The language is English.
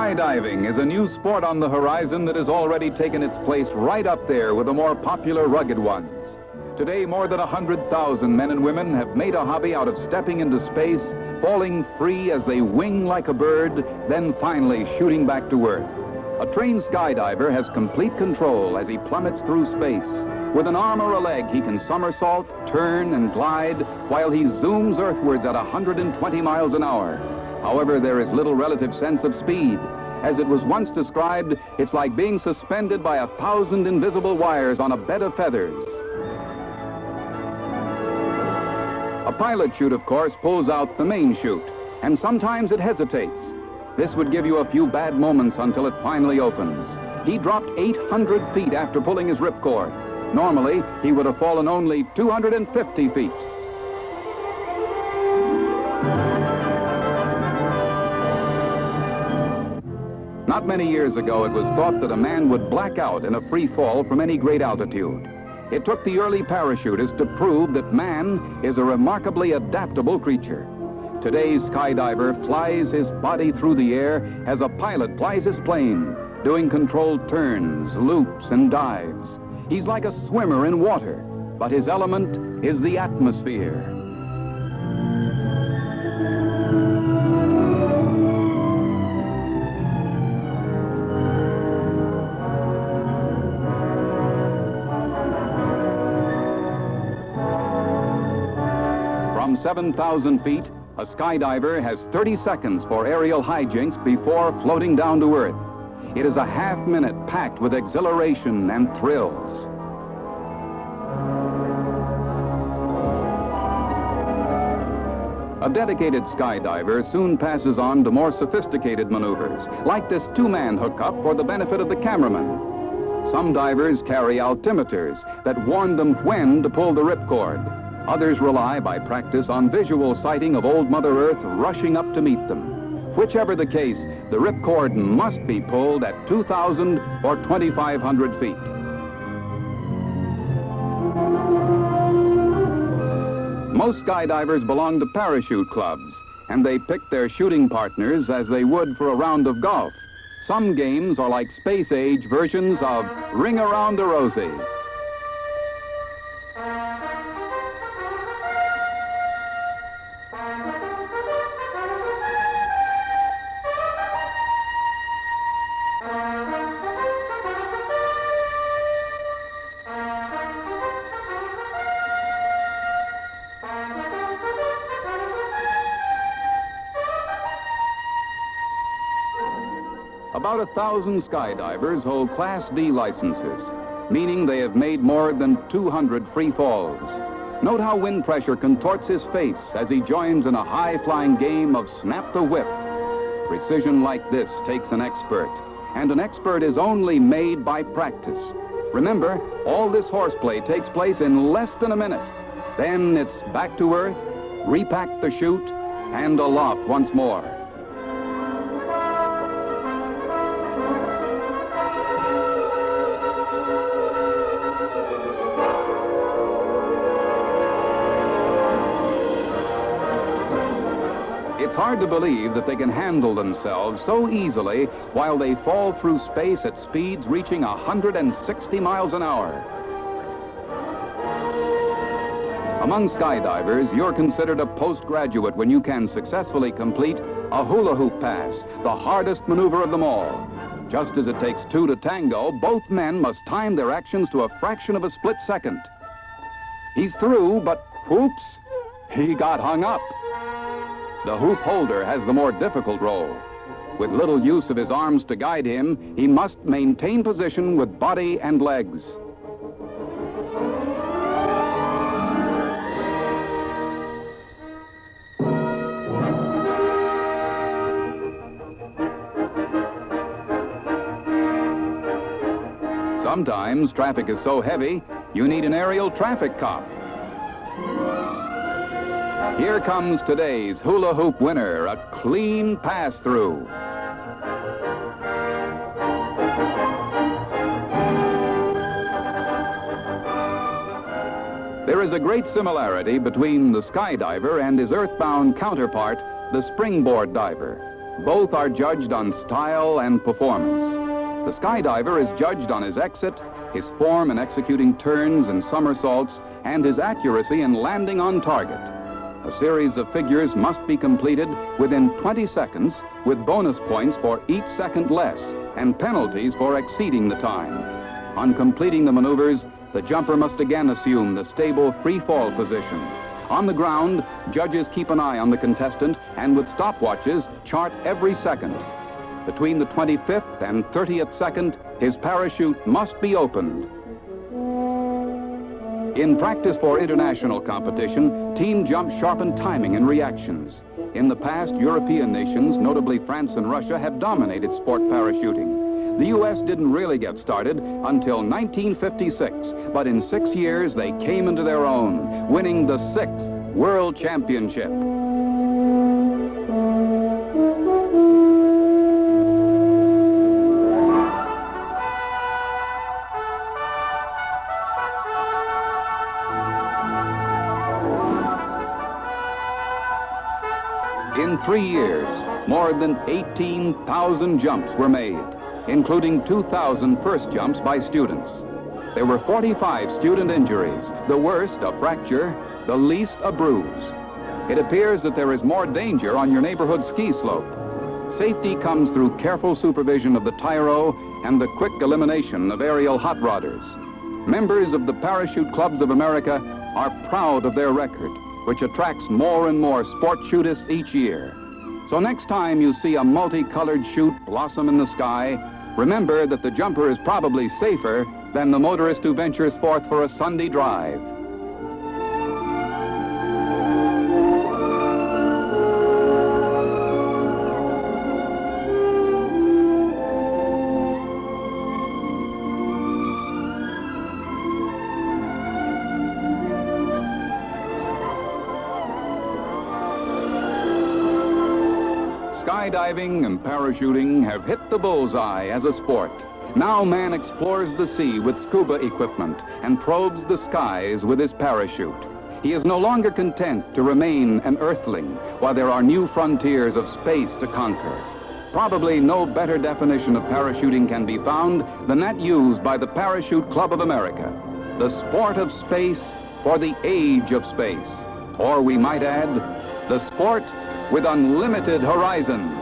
Skydiving is a new sport on the horizon that has already taken its place right up there with the more popular rugged ones. Today, more than 100,000 men and women have made a hobby out of stepping into space, falling free as they wing like a bird, then finally shooting back to Earth. A trained skydiver has complete control as he plummets through space. With an arm or a leg, he can somersault, turn, and glide while he zooms earthwards at 120 miles an hour. However, there is little relative sense of speed. As it was once described, it's like being suspended by 1,000 invisible wires on a bed of feathers. A pilot chute, of course, pulls out the main chute, and sometimes it hesitates. This would give you a few bad moments until it finally opens. He dropped 800 feet after pulling his ripcord. Normally, he would have fallen only 250 feet. Not many years ago, it was thought that a man would black out in a free fall from any great altitude. It took the early parachutists to prove that man is a remarkably adaptable creature. Today's skydiver flies his body through the air as a pilot flies his plane, doing controlled turns, loops, and dives. He's like a swimmer in water, but his element is the atmosphere. From 7,000 feet, a skydiver has 30 seconds for aerial hijinks before floating down to Earth. It is a half-minute packed with exhilaration and thrills. A dedicated skydiver soon passes on to more sophisticated maneuvers, like this two-man hookup for the benefit of the cameraman. Some divers carry altimeters that warn them when to pull the ripcord. Others rely by practice on visual sighting of old Mother Earth rushing up to meet them. Whichever the case, the ripcord must be pulled at 2,000 or 2,500 feet. Most skydivers belong to parachute clubs, and they pick their shooting partners as they would for a round of golf. Some games are like space-age versions of Ring Around the Rosie. About 1,000 skydivers hold Class D licenses, meaning they have made more than 200 free falls. Note how wind pressure contorts his face as he joins in a high-flying game of snap the whip. Precision like this takes an expert, and an expert is only made by practice. Remember, all this horseplay takes place in less than a minute. Then it's back to Earth, repack the chute, and aloft once more. It's hard to believe that they can handle themselves so easily while they fall through space at speeds reaching 160 miles an hour. Among skydivers, you're considered a postgraduate when you can successfully complete a hula hoop pass, the hardest maneuver of them all. Just as it takes two to tango, both men must time their actions to a fraction of a split second. He's through, but whoops, he got hung up. The hoop holder has the more difficult role. With little use of his arms to guide him, he must maintain position with body and legs. Sometimes traffic is so heavy, you need an aerial traffic cop. Here comes today's hula hoop winner, a clean pass-through. There is a great similarity between the skydiver and his earthbound counterpart, the springboard diver. Both are judged on style and performance. The skydiver is judged on his exit, his form in executing turns and somersaults, and his accuracy in landing on target. A series of figures must be completed within 20 seconds with bonus points for each second less and penalties for exceeding the time. On completing the maneuvers, the jumper must again assume the stable free fall position. On the ground, judges keep an eye on the contestant and with stopwatches chart every second. Between the 25th and 30th second, his parachute must be opened. In practice for international competition, team jumps sharpen timing and reactions. In the past, European nations, notably France and Russia, have dominated sport parachuting. The U.S. didn't really get started until 1956, but in 6 years they came into their own, winning the 6th World Championship. In 3 years, more than 18,000 jumps were made, including 2,000 first jumps by students. There were 45 student injuries, the worst a fracture, the least a bruise. It appears that there is more danger on your neighborhood ski slope. Safety comes through careful supervision of the tyro and the quick elimination of aerial hot rodders. Members of the Parachute Clubs of America are proud of their record, which attracts more and more sport chutists each year. So next time you see a multicolored chute blossom in the sky, remember that the jumper is probably safer than the motorist who ventures forth for a Sunday drive. Skydiving and parachuting have hit the bullseye as a sport. Now man explores the sea with scuba equipment and probes the skies with his parachute. He is no longer content to remain an earthling while there are new frontiers of space to conquer. Probably no better definition of parachuting can be found than that used by the Parachute Club of America. The sport of space for the age of space. Or we might add, the sport with unlimited horizons.